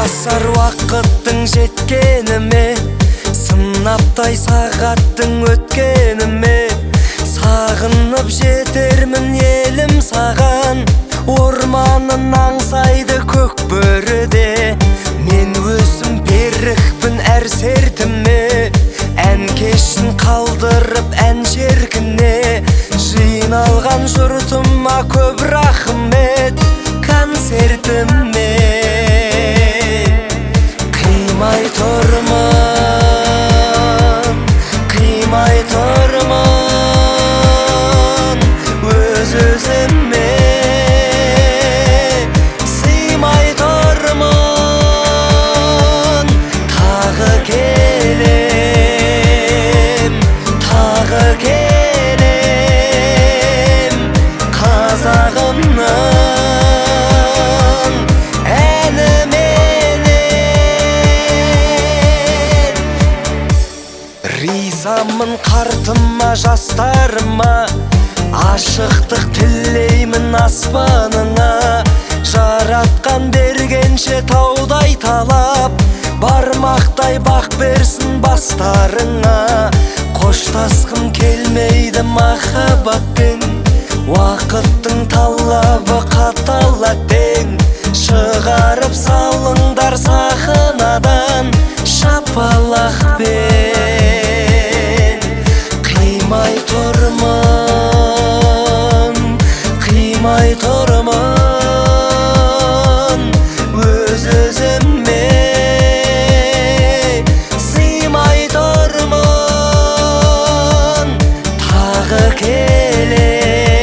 басар уақыттың жеткеніме, сынаптай сағаттың өткеніме, сағынып жетермін елім саған. Орманын аңсайды көк бөріде, мен өзім берікпін әр сертіме. Ән кешін қалдырып ән шеркіне, жиналған жұртыма көп рахмет. Концертіме қимай тұрмын, қимай тұрмын өз-өзіме, сыймай тұрмын. Тағы келем, тағы келем қазағымның ризамын қартыма, жастарыма, ашықтық тілеймін аспаныңа. Жаратқан бергенше таудай талап, бармақтай бақ берсін бастарыңа. Қоштасқым келмейді махаббатпен, уақыттың талабы қатал әттең. Шығарып салыңдар сахнадан шапалақпен. Қимай тұрмын, қимай тұрмын өз-өзіме, сыймай тұрмын. Тағы келем,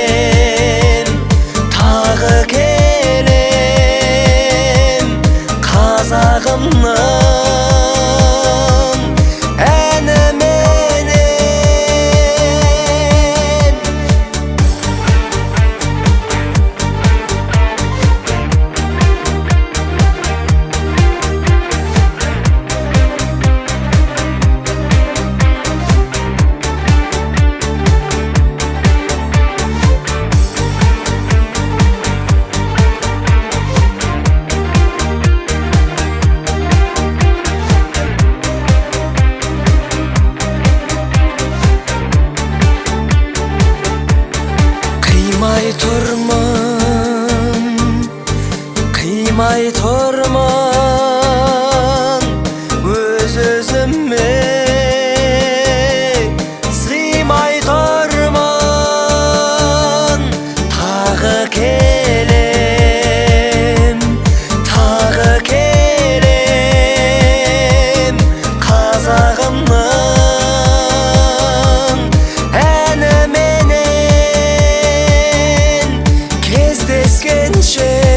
тағы келем қазағымның қимай тұрмын, қимай тұрмын өз-өзіме, сыймай тұрмын. Тағы келем, тағы келем қазағымның кездескенше.